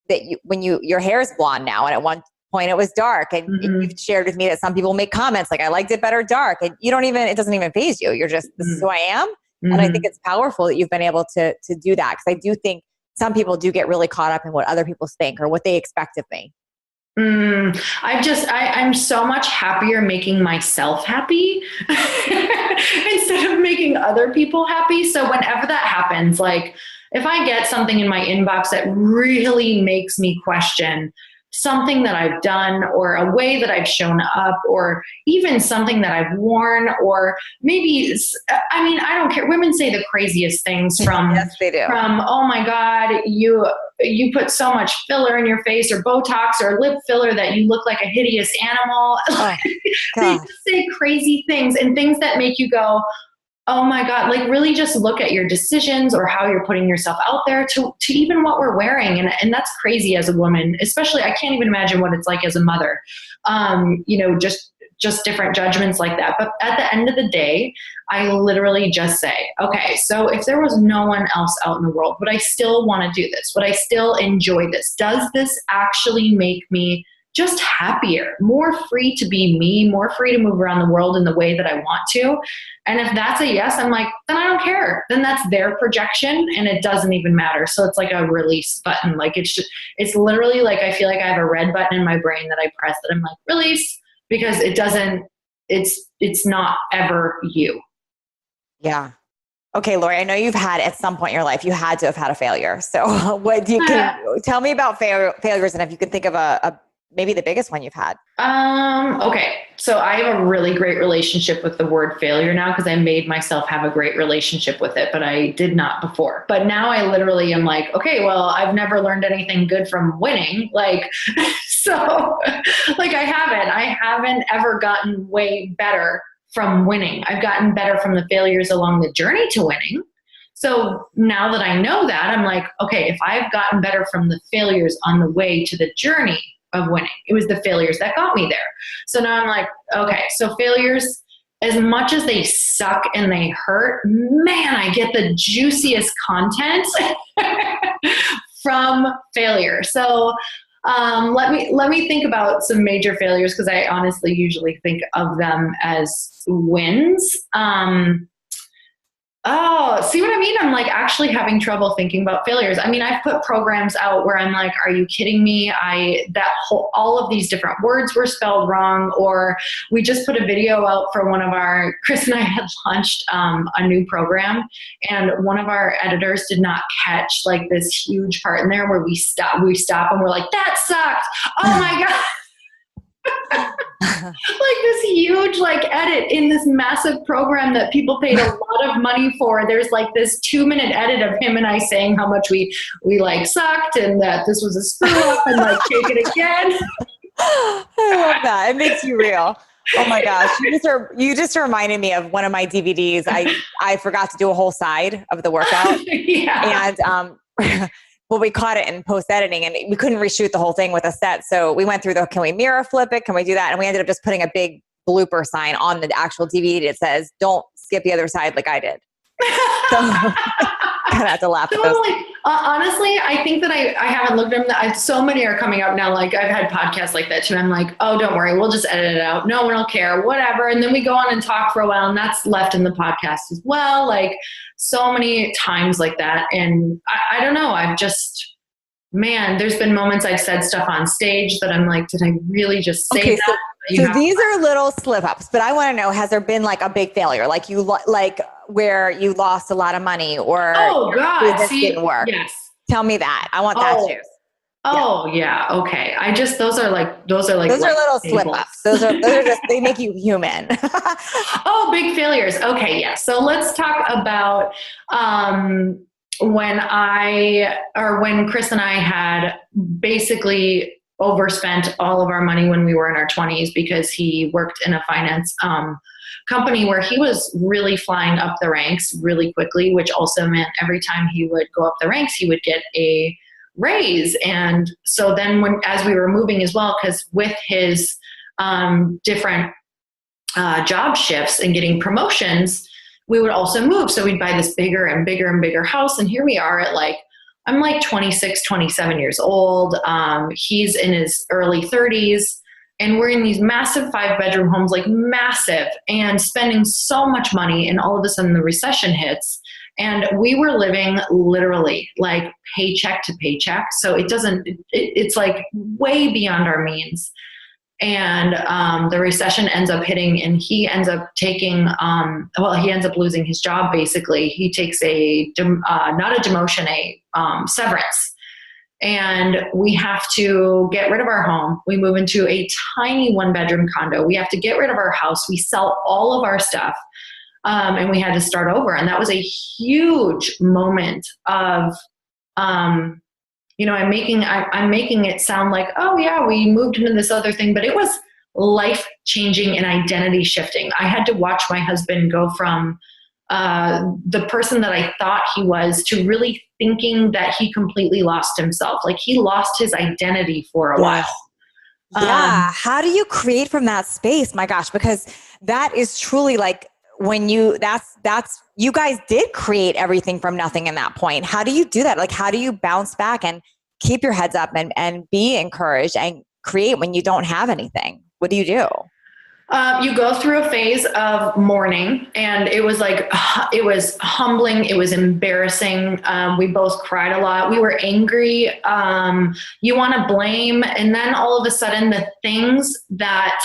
that when your hair is blonde now, and at one point it was dark, and you've shared with me that some people make comments like, I liked it better dark, and it doesn't even faze you. You're just, this is who I am. And I think it's powerful that you've been able to do that, because I do think some people do get really caught up in what other people think or what they expect of me. I'm so much happier making myself happy instead of making other people happy. So whenever that happens, like, if I get something in my inbox that really makes me question something that I've done, or a way that I've shown up, or even something that I've worn, or maybe, I don't care. Women say the craziest things from, yes, they do. From, oh my God, you put so much filler in your face, or Botox or lip filler, that you look like a hideous animal. Oh, they just say crazy things, and things that make you go, oh my God, like, really just look at your decisions, or how you're putting yourself out there, to even what we're wearing. And that's crazy as a woman, especially. I can't even imagine what it's like as a mother, just different judgments like that. But at the end of the day, I literally just say, okay, so if there was no one else out in the world, would I still want to do this? Would I still enjoy this? Does this actually make me just happier, more free to be me, more free to move around the world in the way that I want to? And if that's a yes, I'm like, then I don't care. Then that's their projection, and it doesn't even matter. So it's like a release button. Like, it's literally like, I feel like I have a red button in my brain that I press, that I'm like, release, because it's not ever you. Yeah. Okay, Lori, I know you've had, at some point in your life, you had to have had a failure. So what tell me about failures, and if you could think of maybe the biggest one you've had. Okay. So I have a really great relationship with the word failure now, because I made myself have a great relationship with it, but I did not before. But now I literally am like, okay, well, I've never learned anything good from winning. Like, so like, I haven't ever gotten way better from winning. I've gotten better from the failures along the journey to winning. So now that I know that, I'm like, okay, if I've gotten better from the failures on the way to the journey of winning, it was the failures that got me there. So now I'm like, okay, so failures, as much as they suck and they hurt, man, I get the juiciest content from failure. So let me think about some major failures, because I honestly usually think of them as wins. Oh, see what I mean? I'm like actually having trouble thinking about failures. I mean, I've put programs out where I'm like, are you kidding me? All of these different words were spelled wrong. Or we just put a video out for Chris and I had launched a new program, and one of our editors did not catch like this huge part in there where we stop and we're like, that sucked. Oh my God. Like this huge like edit in this massive program that people paid a lot of money for. There's like this 2-minute edit of him and I saying how much we like sucked, and that this was a screw up, and like take it again. I love that. It makes you real. Oh my gosh. You just reminded me of one of my DVDs. I forgot to do a whole side of the workout. Yeah. And well, we caught it in post editing and we couldn't reshoot the whole thing with a set. So we went through can we mirror flip it? Can we do that? And we ended up just putting a big blooper sign on the actual DVD that says, don't skip the other side like I did. So I had to laugh at those. Honestly, I think that I haven't looked at them. So many are coming out now. Like I've had podcasts like that too. I'm like, oh, don't worry. We'll just edit it out. No one will care, whatever. And then we go on and talk for a while and that's left in the podcast as well. Like so many times like that. And I don't know. There's been moments I've said stuff on stage that I'm like, did I really just say that? So these are little slip ups, but I want to know, has there been like a big failure? Like where you lost a lot of money or business didn't work? Yes. Tell me that. I want that juice. Oh yeah. Okay. Those are little slip ups. Those are just, they make you human. Oh, big failures. Okay. Yeah. So let's talk about, when Chris and I had basically overspent all of our money when we were in our 20s because he worked in a finance company where he was really flying up the ranks really quickly, which also meant every time he would go up the ranks, he would get a raise. And so then as we were moving as well, because with his different job shifts and getting promotions, we would also move. So we'd buy this bigger and bigger and bigger house. And here we are at I'm like 26, 27 years old. He's in his early 30s. And we're in these massive 5-bedroom homes, like massive, and spending so much money. And all of a sudden the recession hits. And we were living literally like paycheck to paycheck. So it's like way beyond our means. And the recession ends up hitting and he ends up taking, he ends up losing his job basically. He takes not a demotion, a severance. And we have to get rid of our home. We move into a tiny 1-bedroom condo. We have to get rid of our house. We sell all of our stuff. And we had to start over. And that was a huge moment of, I'm making it sound like, oh yeah, we moved into this other thing, but it was life-changing and identity shifting. I had to watch my husband go from the person that I thought he was to really thinking that he completely lost himself. Like he lost his identity for a while. Yeah. How do you create from that space? My gosh, because that is truly like when you guys did create everything from nothing in that point. How do you do that? Like, how do you bounce back and keep your heads up and be encouraged and create when you don't have anything? What do you do? You go through a phase of mourning, and it was humbling. It was embarrassing. We both cried a lot. We were angry. You want to blame. And then all of a sudden the things that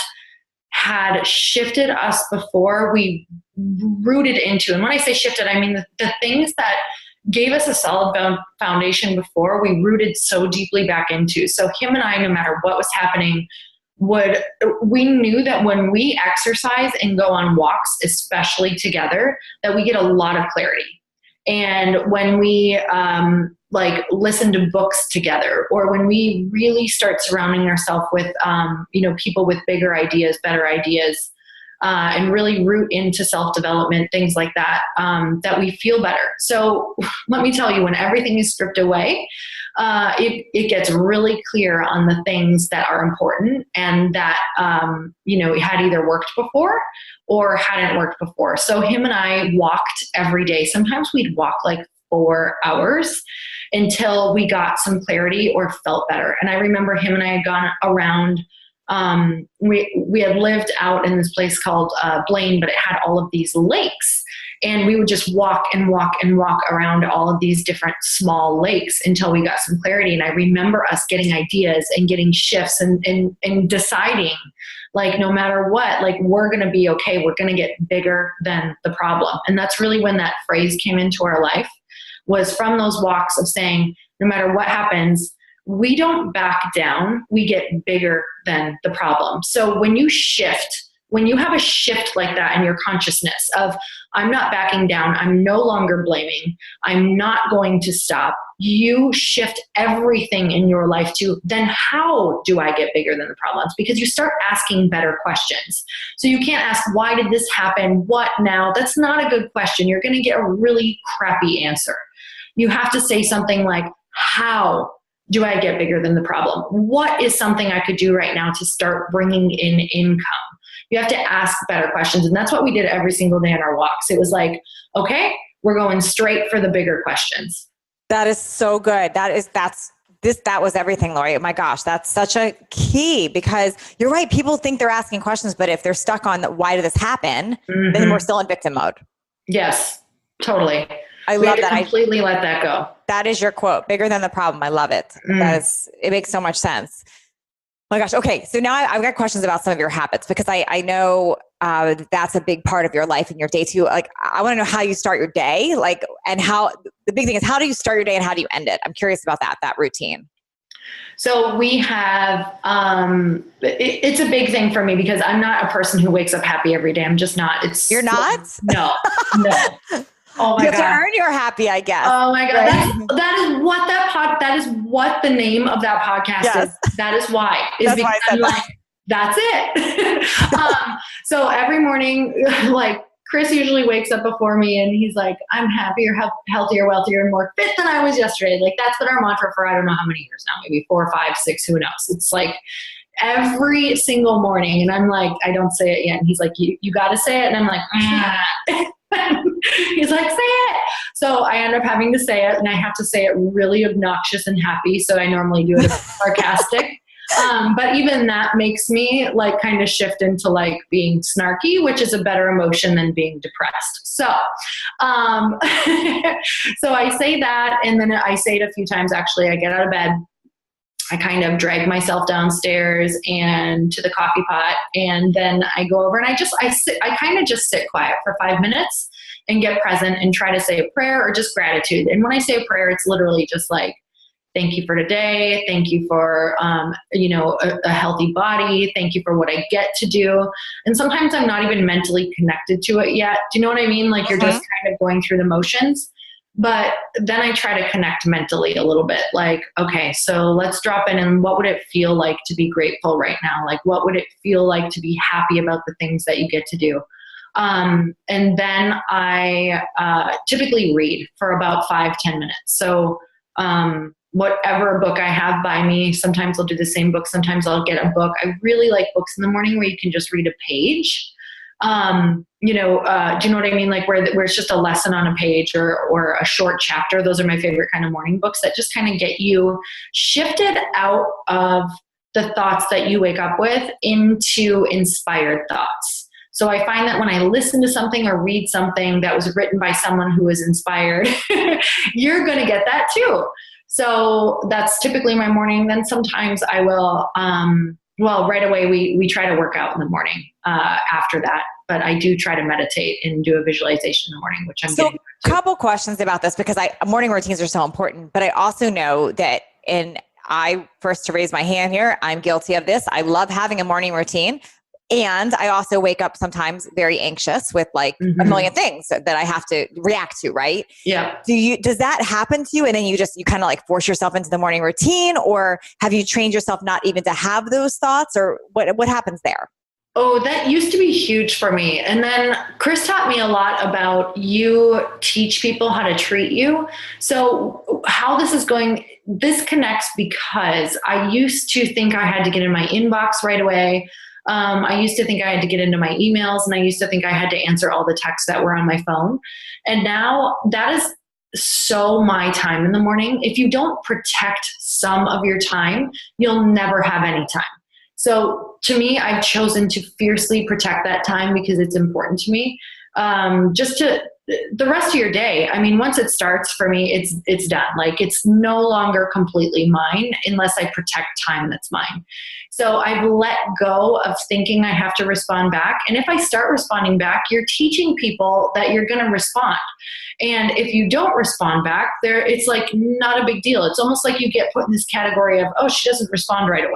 had shifted us before, we rooted into. And when I say shifted, I mean the things that gave us a solid foundation before, we rooted so deeply back into. So him and I, no matter what was happening, we knew that when we exercise and go on walks, especially together, that we get a lot of clarity. And when we listen to books together, or when we really start surrounding ourselves with people with bigger ideas, better ideas, and really root into self-development, things like that, that we feel better. So let me tell you, when everything is stripped away, it gets really clear on the things that are important and that, had either worked before or hadn't worked before. So him and I walked every day. Sometimes we'd walk like 4 hours until we got some clarity or felt better. And I remember him and I had gone around, we had lived out in this place called Blaine, but it had all of these lakes. And we would just walk and walk and walk around all of these different small lakes until we got some clarity. And I remember us getting ideas and getting shifts and deciding, like, no matter what, like, we're going to be okay. We're going to get bigger than the problem. And that's really when that phrase came into our life, was from those walks of saying, no matter what happens, we don't back down. We get bigger than the problem. So when you shift, when you have a shift like that in your consciousness of, I'm not backing down, I'm no longer blaming, I'm not going to stop, you shift everything in your life to, then how do I get bigger than the problems? Because you start asking better questions. So you can't ask, why did this happen? What now? That's not a good question. You're going to get a really crappy answer. You have to say something like, how do I get bigger than the problem? What is something I could do right now to start bringing in income? You have to ask better questions. And that's what we did every single day on our walks. It was like, okay, we're going straight for the bigger questions. That is so good. That was everything, Lori. Oh my gosh, that's such a key, because you're right. People think they're asking questions, but if they're stuck on why did this happen, then we're still in victim mode. Yes, totally. I love that. Completely let that go. That is your quote, bigger than the problem. I love it. It makes so much sense. Oh my gosh. Okay. So now I've got questions about some of your habits, because I know that's a big part of your life and your day too. Like, I want to know how you start your day, like, and how the big thing is, how do you start your day and how do you end it? I'm curious about that routine. So we have, it's a big thing for me because I'm not a person who wakes up happy every day. I'm just not. You're not? No. Oh my you have God. to earn your happy, I guess. Oh my God. Right? That is what the name of that podcast is. That is why. That's why I said that. That's it. So every morning, like, Chris usually wakes up before me and he's like, I'm happier, healthier, wealthier, and more fit than I was yesterday. Like, that's been our mantra for, I don't know how many years now, maybe 4, 5, 6, who knows? It's like every single morning. And I'm like, I don't say it yet. And he's like, you got to say it. And I'm like, he's like, say it. So I end up having to say it, and I have to say it really obnoxious and happy. So I normally do it sarcastic. But even that makes me like kind of shift into like being snarky, which is a better emotion than being depressed. So, so I say that, and then I say it a few times. Actually, I get out of bed, I kind of drag myself downstairs and to the coffee pot, and then I go over and I kind of just sit quiet for 5 minutes and get present and try to say a prayer or just gratitude. And when I say a prayer, it's literally just like, thank you for today. Thank you for, a healthy body. Thank you for what I get to do. And sometimes I'm not even mentally connected to it yet. Do you know what I mean? Like, you're just kind of going through the motions. But then I try to connect mentally a little bit. Like, okay, so let's drop in, and what would it feel like to be grateful right now? Like, what would it feel like to be happy about the things that you get to do? And then I typically read for about 5-10 minutes. So whatever book I have by me, sometimes I'll do the same book. Sometimes I'll get a book. I really like books in the morning where you can just read a page. Do you know what I mean? Like where it's just a lesson on a page or a short chapter. Those are my favorite kind of morning books that just kind of get you shifted out of the thoughts that you wake up with into inspired thoughts. So I find that when I listen to something or read something that was written by someone who is inspired, you're going to get that too. So that's typically my morning. Then sometimes I will, right away we try to work out in the morning after that. But I do try to meditate and do a visualization in the morning, which I'm getting to. Couple questions about this, because morning routines are so important. But I also know that I first to raise my hand here, I'm guilty of this. I love having a morning routine. And I also wake up sometimes very anxious with like a million things that I have to react to, right? Yeah. Does that happen to you? And then you kind of like force yourself into the morning routine, or have you trained yourself not even to have those thoughts, or what happens there? Oh, that used to be huge for me. And then Chris taught me a lot about you teach people how to treat you. So how this is going, this connects because I used to think I had to get in my inbox right away. I used to think I had to get into my emails, and I used to think I had to answer all the texts that were on my phone. And now that is so my time in the morning. If you don't protect some of your time, you'll never have any time. So to me, I've chosen to fiercely protect that time because it's important to me. Just to the rest of your day. I mean, once it starts for me, it's done. Like, it's no longer completely mine unless I protect time that's mine. So I've let go of thinking I have to respond back. And if I start responding back, you're teaching people that you're going to respond. And if you don't respond back, it's like not a big deal. It's almost like you get put in this category of, oh, she doesn't respond right away.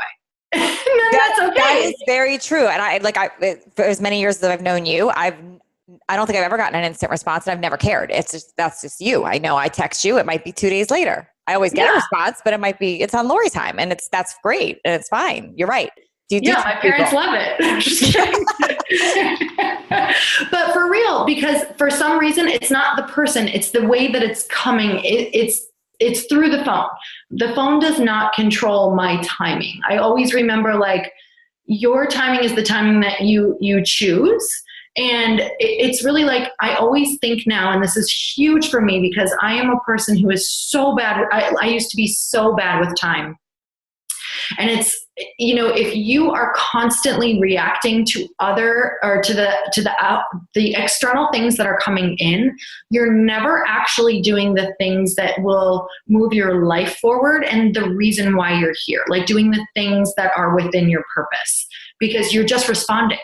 then that's okay. That is very true. And for as many years as I've known you, I don't think I've ever gotten an instant response, and I've never cared. That's just you. I know I text you, it might be 2 days later. I always get a response, but it's on Lori's time, and that's great. And it's fine. You're right. My parents love it. Just kidding. But for real, because for some reason, it's not the person, it's the way that it's coming. It's through the phone. The phone does not control my timing. I always remember, like, your timing is the timing that you choose. And it's really like, I always think now, and this is huge for me because I am a person who is so bad. I used to be so bad with time. And it's, if you are constantly reacting to the external things that are coming in, you're never actually doing the things that will move your life forward and the reason why you're here, like doing the things that are within your purpose, because you're just responding.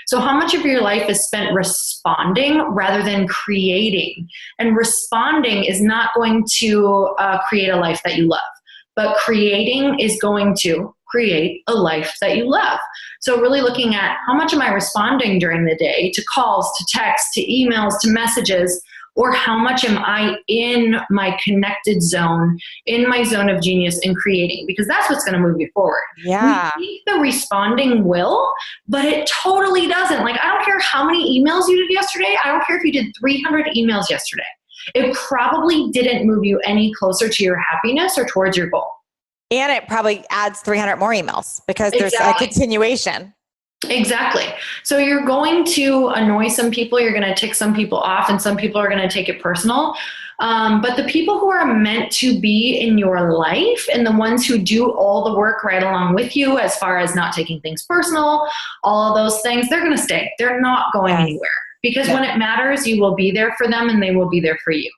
So how much of your life is spent responding rather than creating? And responding is not going to create a life that you love. But creating is going to create a life that you love. So really looking at how much am I responding during the day to calls, to texts, to emails, to messages, or how much am I in my connected zone, in my zone of genius in creating? Because that's what's going to move you forward. Yeah. We think the responding will, but it totally doesn't. Like, I don't care how many emails you did yesterday. I don't care if you did 300 emails yesterday. It probably didn't move you any closer to your happiness or towards your goal. And it probably adds 300 more emails because there's a continuation. Exactly. So you're going to annoy some people, you're going to tick some people off, and some people are going to take it personal. But the people who are meant to be in your life and the ones who do all the work right along with you, as far as not taking things personal, all of those things, they're going to stay. They're not going anywhere. Because when it matters, you will be there for them and they will be there for you.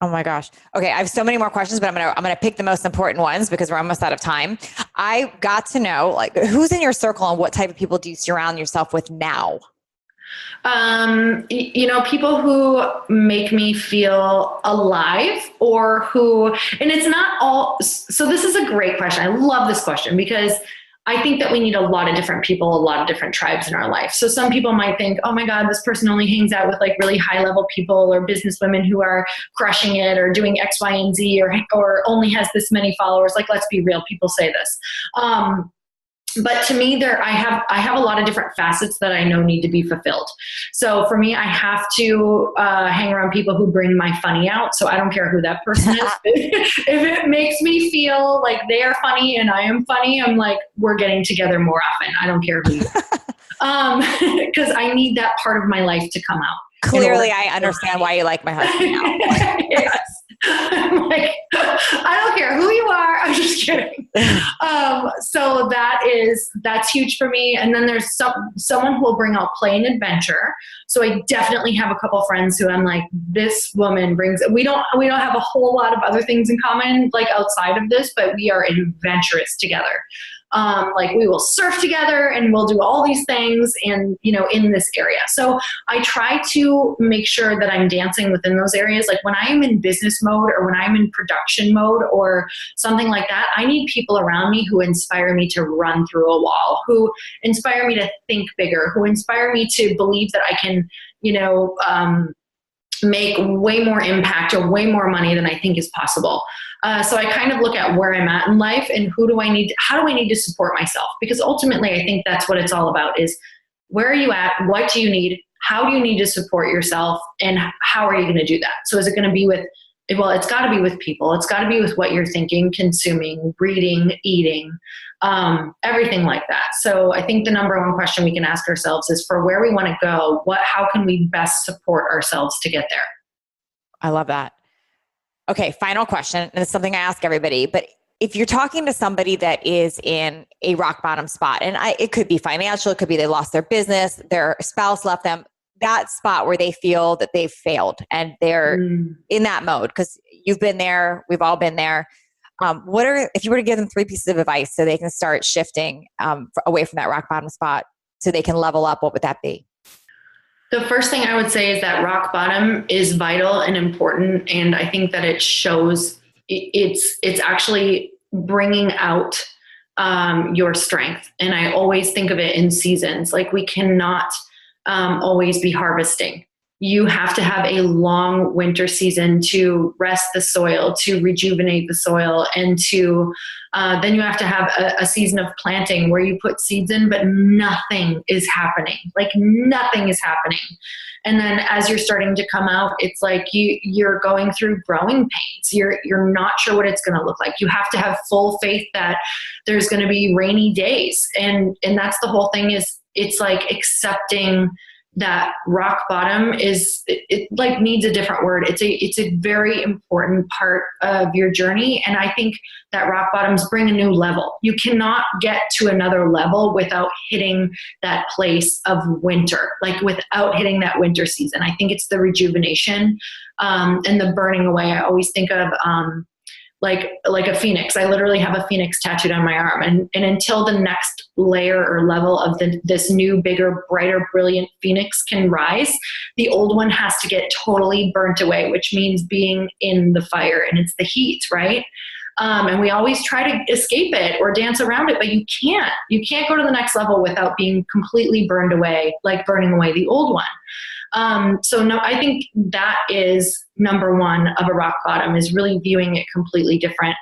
Oh my gosh. Okay. I have so many more questions, but I'm going to pick the most important ones because we're almost out of time. I got to know, like, who's in your circle and what type of people do you surround yourself with now? People who make me feel alive, or who, and it's not all, so this is a great question. I love this question because I think that we need a lot of different people, a lot of different tribes in our life. So some people might think, oh my God, this person only hangs out with like really high level people or business women who are crushing it or doing X, Y, and Z, or only has this many followers. Like, let's be real. People say this. But to me, I have a lot of different facets that I know need to be fulfilled. So for me, I have to hang around people who bring my funny out. So I don't care who that person is. If it makes me feel like they are funny and I am funny, I'm like, we're getting together more often. I don't care who you are. Because I need that part of my life to come out. Clearly, I understand why you like my husband now. Yes. I'm like, I don't care who you are. I'm just kidding. So that's huge for me. And then there's someone who will bring out play and adventure. So I definitely have a couple friends who I'm like, this woman brings. We don't have a whole lot of other things in common, like outside of this, but we are adventurous together. Like we will surf together and we'll do all these things and, in this area. So I try to make sure that I'm dancing within those areas. Like when I am in business mode or when I'm in production mode or something like that, I need people around me who inspire me to run through a wall, who inspire me to think bigger, who inspire me to believe that I can, make way more impact or way more money than I think is possible. So I kind of look at where I'm at in life and how do I need to support myself? Because ultimately I think that's what it's all about is where are you at? What do you need? How do you need to support yourself? And how are you going to do that? So is it going to be it's got to be with people. It's got to be with what you're thinking, consuming, reading, eating, everything like that. So I think the number one question we can ask ourselves is for where we want to go, how can we best support ourselves to get there? I love that. Okay, final question. And it's something I ask everybody, but if you're talking to somebody that is in a rock bottom spot, and it could be financial, it could be they lost their business, their spouse left them, that spot where they feel that they've failed and they're in that mode, because you've been there, we've all been there. If you were to give them 3 pieces of advice so they can start shifting away from that rock bottom spot so they can level up, what would that be? The first thing I would say is that rock bottom is vital and important. And I think that it shows it's actually bringing out your strength. And I always think of it in seasons. Like we cannot always be harvesting. You have to have a long winter season to rest the soil, to rejuvenate the soil, and to then you have to have a season of planting where you put seeds in, but nothing is happening. Like nothing is happening. And then as you're starting to come out, it's like you're going through growing pains. You're not sure what it's going to look like. You have to have full faith that there's going to be rainy days. And that's the whole thing is it's like accepting that rock bottom is it like needs a different word. It's a very important part of your journey. And I think that rock bottoms bring a new level. You cannot get to another level without hitting that place of winter, like without hitting that winter season. I think it's the rejuvenation and the burning away. I always think of like a phoenix. I literally have a phoenix tattooed on my arm. And until the next layer or level of this new, bigger, brighter, brilliant phoenix can rise, the old one has to get totally burnt away, which means being in the fire, and it's the heat, right? And we always try to escape it or dance around it, but you can't. You can't go to the next level without being completely burned away, like burning away the old one. So no, I think that is number one of a rock bottom, is really viewing it completely different.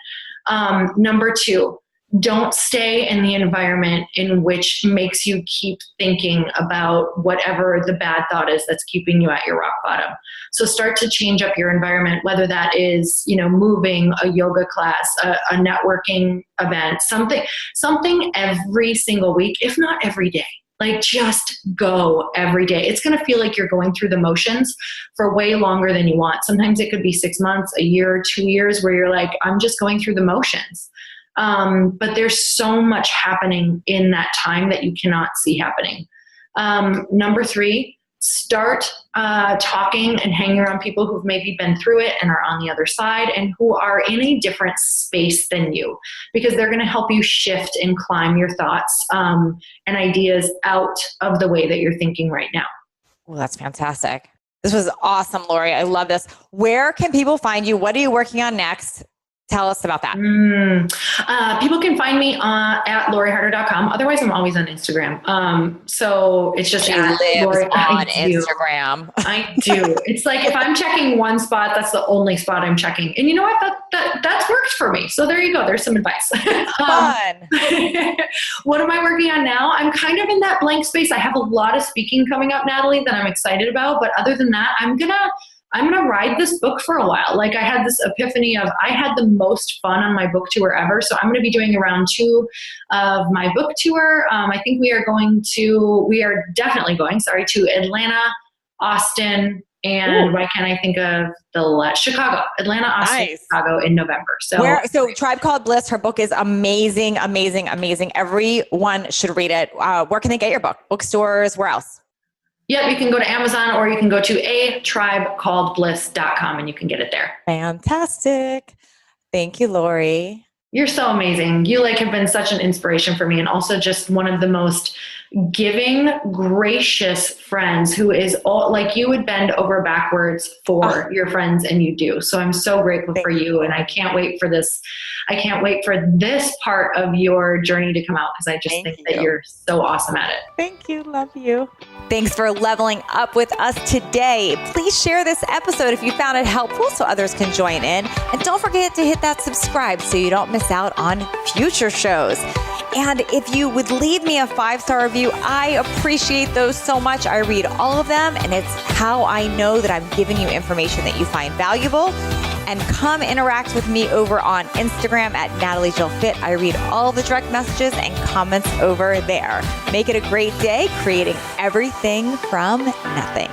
Number two, don't stay in the environment in which makes you keep thinking about whatever the bad thought is that's keeping you at your rock bottom. So start to change up your environment, whether that is, moving, a yoga class, a networking event, something every single week, if not every day. Like just go every day. It's going to feel like you're going through the motions for way longer than you want. Sometimes it could be 6 months, a year, 2 years where you're like, I'm just going through the motions. But there's so much happening in that time that you cannot see happening. Number three, start talking and hanging around people who've maybe been through it and are on the other side and who are in a different space than you, because they're going to help you shift and climb your thoughts and ideas out of the way that you're thinking right now. Well, that's fantastic. This was awesome, Lori. I love this. Where can people find you? What are you working on next? Tell us about that. People can find me at LoriHarder.com. Otherwise, I'm always on Instagram. So it's just she at lives Lori on Instagram. I do. It's like if I'm checking one spot, that's the only spot I'm checking. And you know what? That's worked for me. So there you go. There's some advice. Fun. What am I working on now? I'm kind of in that blank space. I have a lot of speaking coming up, Natalie, that I'm excited about. But other than that, I'm going to ride this book for a while. Like I had this epiphany of I had the most fun on my book tour ever. So I'm going to be doing a round 2 of my book tour. I think we are definitely going to Atlanta, Austin, and why can't I think of Chicago, Atlanta, Austin, nice. Chicago in November. So Tribe Called Bliss, her book is amazing, amazing, amazing. Everyone should read it. Where can they get your book? Bookstores, where else? Yep, you can go to Amazon or you can go to atribecalledbliss.com and you can get it there. Fantastic. Thank you, Lori. You're so amazing. You have been such an inspiration for me, and also just one of the most giving, gracious friends who is you would bend over backwards for your friends, and you do. So I'm so grateful for you, and I can't wait for this. I can't wait for this part of your journey to come out, because I just think that you're so awesome at it. Thank you. Love you. Thanks for leveling up with us today. Please share this episode if you found it helpful so others can join in. And don't forget to hit that subscribe so you don't miss out on future shows. And if you would leave me a 5-star review, I appreciate those so much. I read all of them, and it's how I know that I'm giving you information that you find valuable. And come interact with me over on Instagram at Natalie Jill Fit. I read all the direct messages and comments over there. Make it a great day, creating everything from nothing.